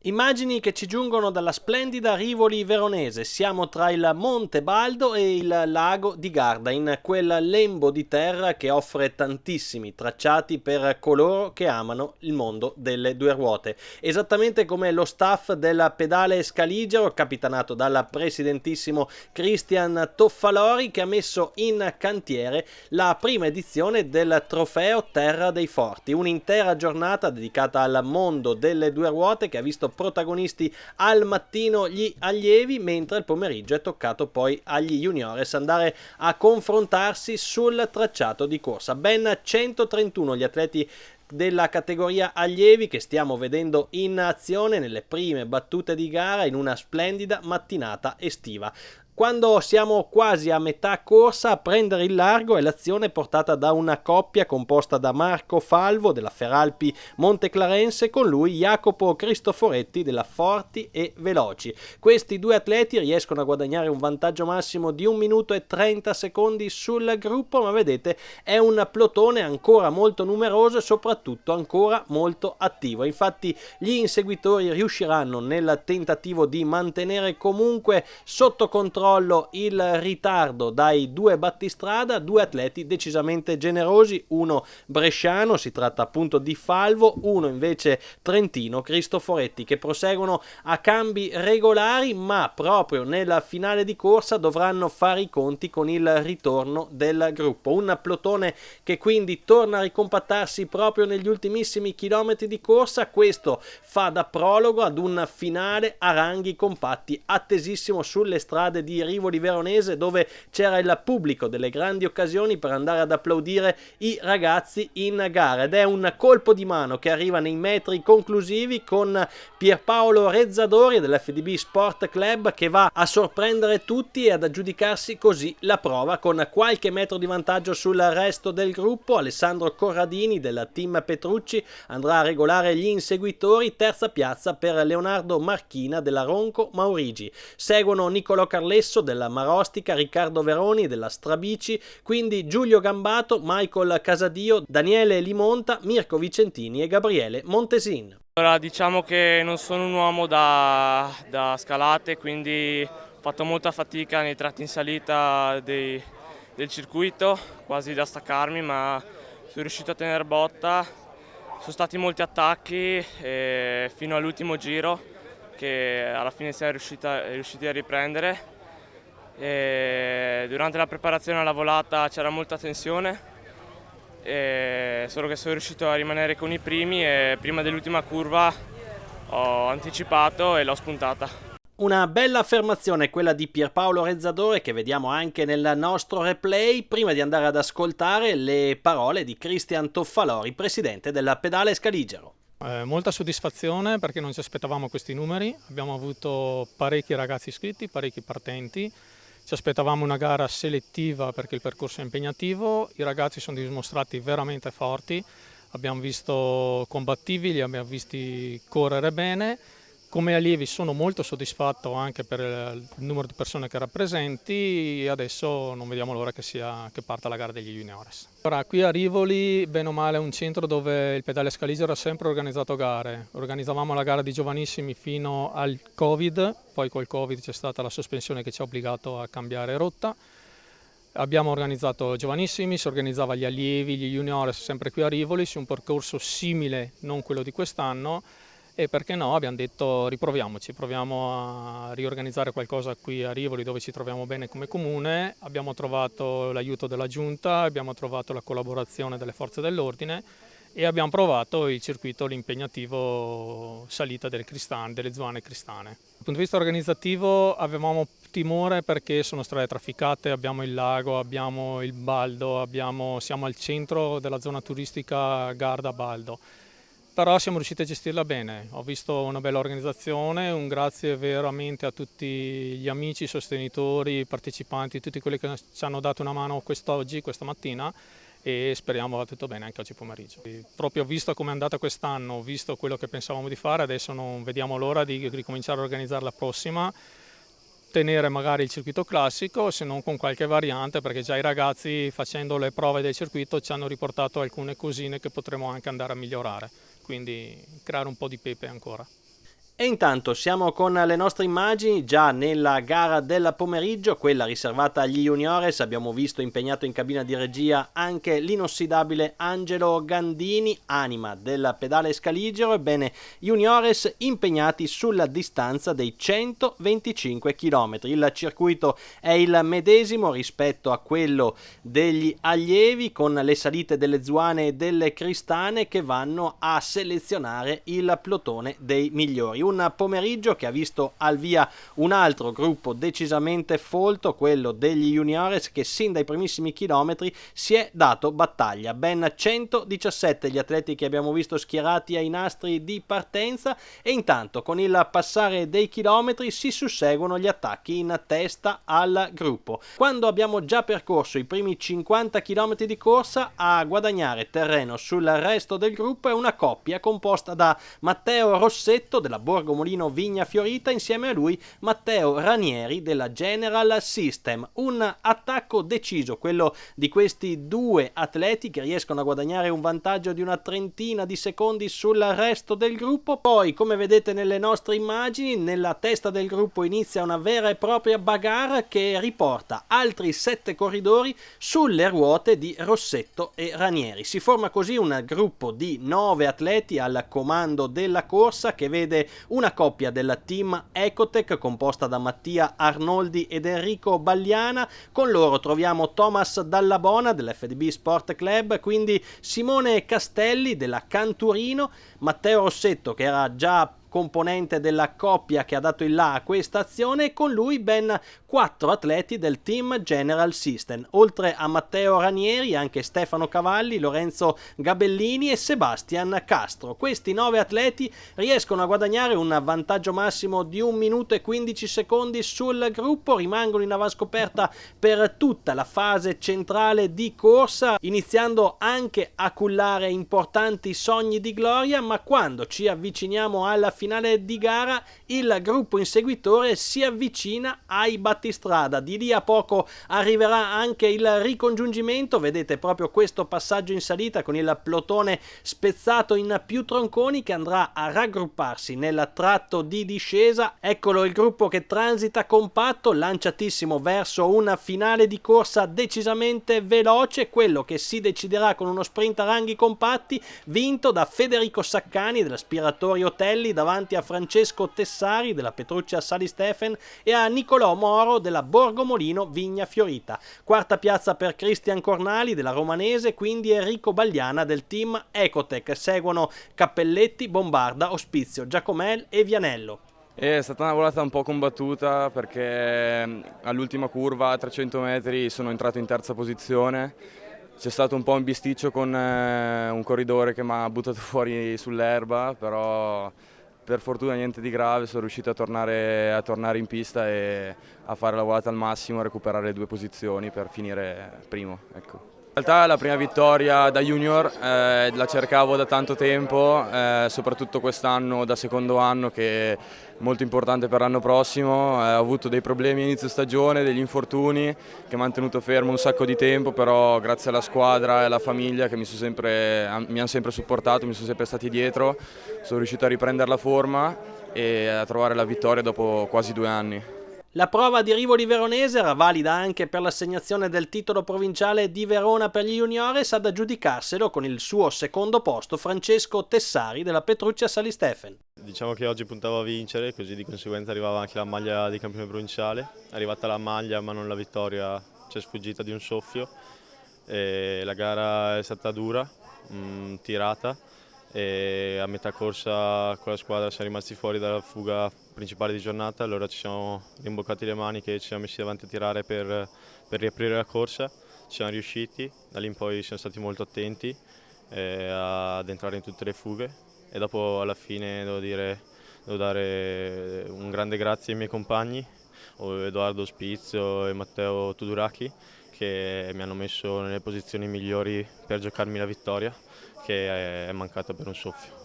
Immagini che ci giungono dalla splendida Rivoli veronese. Siamo tra il Monte Baldo e il lago di Garda, in quel lembo di terra che offre tantissimi tracciati per coloro che amano il mondo delle due ruote. Esattamente come lo staff del pedale Scaligero, capitanato dal presidentissimo Cristian Toffalori, che ha messo in cantiere la prima edizione del trofeo Terra dei Forti, un'intera giornata dedicata al mondo delle due ruote che ha visto protagonisti al mattino gli allievi, mentre il pomeriggio è toccato poi agli juniores andare a confrontarsi sul tracciato di corsa. Ben 131 gli atleti della categoria allievi che stiamo vedendo in azione nelle prime battute di gara in una splendida mattinata estiva. Quando siamo quasi a metà corsa, a prendere il largo è l'azione portata da una coppia composta da Marco Falvo della Feralpi Monteclarense, con lui Jacopo Cristoforetti della Forti e Veloci. Questi due atleti riescono a guadagnare un vantaggio massimo di 1 minuto e 30 secondi sul gruppo, ma vedete è un plotone ancora molto numeroso e soprattutto ancora molto attivo. Infatti gli inseguitori riusciranno nel tentativo di mantenere comunque sotto controllo il ritardo dai due battistrada, due atleti decisamente generosi, uno bresciano, si tratta appunto di Falvo, uno invece trentino, Cristoforetti, che proseguono a cambi regolari, ma proprio nella finale di corsa dovranno fare i conti con il ritorno del gruppo. Un plotone che quindi torna a ricompattarsi proprio negli ultimissimi chilometri di corsa. Questo fa da prologo ad un finale a ranghi compatti, attesissimo sulle strade di Rivoli Veronese, dove c'era il pubblico delle grandi occasioni per andare ad applaudire i ragazzi in gara, ed è un colpo di mano che arriva nei metri conclusivi con Pierpaolo Rezzadori dell'FDB Sport Club, che va a sorprendere tutti e ad aggiudicarsi così la prova con qualche metro di vantaggio sul resto del gruppo. Alessandro Corradini del team Petrucci andrà a regolare gli inseguitori, terza piazza per Leonardo Marchina della Ronco Maurigi. Seguono Nicolò Carlesso della Marostica, Riccardo Veroni della Strabici, quindi Giulio Gambato, Michael Casadio, Daniele Limonta, Mirko Vicentini e Gabriele Montesin. Allora, diciamo che non sono un uomo da scalate, quindi ho fatto molta fatica nei tratti in salita del circuito, quasi da staccarmi, ma sono riuscito a tenere botta. Sono stati molti attacchi fino all'ultimo giro, che alla fine siamo riusciti a riprendere. Durante la preparazione alla volata c'era molta tensione, solo che sono riuscito a rimanere con i primi e prima dell'ultima curva ho anticipato e l'ho spuntata. Una bella affermazione quella di Pierpaolo Rezzadore, che vediamo anche nel nostro replay, prima di andare ad ascoltare le parole di Cristian Toffalori, presidente della Pedale Scaligero. Molta soddisfazione perché non ci aspettavamo questi numeri, abbiamo avuto parecchi ragazzi iscritti, parecchi partenti, ci aspettavamo una gara selettiva perché il percorso è impegnativo, i ragazzi sono dimostrati veramente forti, abbiamo visto combattivi, li abbiamo visti correre bene. Come allievi sono molto soddisfatto anche per il numero di persone che rappresenti e adesso non vediamo l'ora che parta la gara degli juniores. Ora, qui a Rivoli, bene o male, è un centro dove il pedale Scaligero ha sempre organizzato gare. Organizzavamo la gara di giovanissimi fino al Covid, poi col Covid c'è stata la sospensione che ci ha obbligato a cambiare rotta. Abbiamo organizzato giovanissimi, si organizzava gli allievi, gli juniores sempre qui a Rivoli su un percorso simile, non quello di quest'anno. E perché no, abbiamo detto riproviamoci, proviamo a riorganizzare qualcosa qui a Rivoli dove ci troviamo bene come comune. Abbiamo trovato l'aiuto della giunta, abbiamo trovato la collaborazione delle forze dell'ordine e abbiamo provato il circuito, l'impegnativo salita delle zone cristane. Dal punto di vista organizzativo avevamo timore perché sono strade trafficate, abbiamo il lago, abbiamo il Baldo, siamo al centro della zona turistica Garda-Baldo. Però siamo riusciti a gestirla bene, ho visto una bella organizzazione, un grazie veramente a tutti gli amici, sostenitori, partecipanti, tutti quelli che ci hanno dato una mano questa mattina e speriamo vada tutto bene anche oggi pomeriggio. Proprio visto come è andata quest'anno, visto quello che pensavamo di fare, adesso non vediamo l'ora di ricominciare a organizzare la prossima, tenere magari il circuito classico, se non con qualche variante, perché già i ragazzi facendo le prove del circuito ci hanno riportato alcune cosine che potremo anche andare a migliorare. Quindi creare un po' di pepe ancora. E intanto siamo con le nostre immagini già nella gara del pomeriggio, quella riservata agli juniores. Abbiamo visto impegnato in cabina di regia anche l'inossidabile Angelo Gandini, anima del pedale scaligero. Ebbene, juniores impegnati sulla distanza dei 125 km. Il circuito è il medesimo rispetto a quello degli allievi, con le salite delle Zuane e delle Cristane che vanno a selezionare il plotone dei migliori. Un pomeriggio che ha visto al via un altro gruppo decisamente folto, quello degli juniores, che sin dai primissimi chilometri si è dato battaglia. Ben 117 gli atleti che abbiamo visto schierati ai nastri di partenza, e intanto con il passare dei chilometri si susseguono gli attacchi in testa al gruppo. Quando abbiamo già percorso i primi 50 km di corsa, a guadagnare terreno sul resto del gruppo è una coppia composta da Matteo Rossetto della Borgo Molino Vigna Fiorita, insieme a lui Matteo Ranieri della General System. Un attacco deciso, quello di questi due atleti, che riescono a guadagnare un vantaggio di una trentina di secondi sul resto del gruppo. Poi, come vedete nelle nostre immagini, nella testa del gruppo inizia una vera e propria bagarre che riporta altri 7 corridori sulle ruote di Rossetto e Ranieri. Si forma così un gruppo di 9 atleti al comando della corsa, che vede una coppia del team Ecotec composta da Mattia Arnoldi ed Enrico Bagliana. Con loro troviamo Thomas Dallabona dell'FDB Sport Club, quindi Simone Castelli della Canturino, Matteo Rossetto, che era già componente della coppia che ha dato il là a questa azione, e con lui ben 4 atleti del team General System. Oltre a Matteo Ranieri anche Stefano Cavalli, Lorenzo Gabellini e Sebastian Castro. Questi 9 atleti riescono a guadagnare un vantaggio massimo di 1 minuto e 15 secondi sul gruppo, rimangono in avanscoperta per tutta la fase centrale di corsa, iniziando anche a cullare importanti sogni di gloria, ma quando ci avviciniamo alla finale di gara il gruppo inseguitore si avvicina ai battistrada. Di lì a poco arriverà anche il ricongiungimento. Vedete proprio questo passaggio in salita con il plotone spezzato in più tronconi che andrà a raggrupparsi nel tratto di discesa. Eccolo il gruppo che transita compatto, lanciatissimo verso una finale di corsa decisamente veloce, quello che si deciderà con uno sprint a ranghi compatti vinto da Federico Saccani dell'Aspiratorio Otelli davanti a Francesco Tessari della Petruccia Sali Stefen e a Nicolò Moro della Borgo Molino Vigna Fiorita. Quarta piazza per Cristian Cornali della Romanese, quindi Enrico Bagliana del team Ecotec. Seguono Cappelletti, Bombarda, Ospizio, Giacomel e Vianello. È stata una volata un po' combattuta perché all'ultima curva a 300 metri sono entrato in terza posizione. C'è stato un po' un bisticcio con un corridore che mi ha buttato fuori sull'erba, però per fortuna niente di grave, sono riuscito a tornare in pista e a fare la volata al massimo, a recuperare 2 posizioni per finire primo. Ecco. In realtà la prima vittoria da junior la cercavo da tanto tempo, soprattutto quest'anno da secondo anno, che è molto importante per l'anno prossimo. Ho avuto dei problemi a inizio stagione, degli infortuni che mi hanno tenuto fermo un sacco di tempo, però grazie alla squadra e alla famiglia che mi hanno sempre supportato, mi sono sempre stati dietro, sono riuscito a riprendere la forma e a trovare la vittoria dopo quasi 2 anni. La prova di Rivoli Veronese era valida anche per l'assegnazione del titolo provinciale di Verona per gli juniores, ad aggiudicarselo con il suo secondo posto Francesco Tessari della Petruccia Sali Stefen. Diciamo che oggi puntavo a vincere, così di conseguenza arrivava anche la maglia di campione provinciale. È arrivata la maglia ma non la vittoria, ci è sfuggita di un soffio. E la gara è stata dura, tirata, e a metà corsa con la squadra siamo rimasti fuori dalla fuga principale di giornata, allora ci siamo rimboccati le maniche e ci siamo messi davanti a tirare per riaprire la corsa. Ci siamo riusciti, da lì in poi siamo stati molto attenti ad entrare in tutte le fughe, e dopo alla fine devo dare un grande grazie ai miei compagni, Edoardo Spizio e Matteo Tuduracchi, che mi hanno messo nelle posizioni migliori per giocarmi la vittoria, che è mancata per un soffio.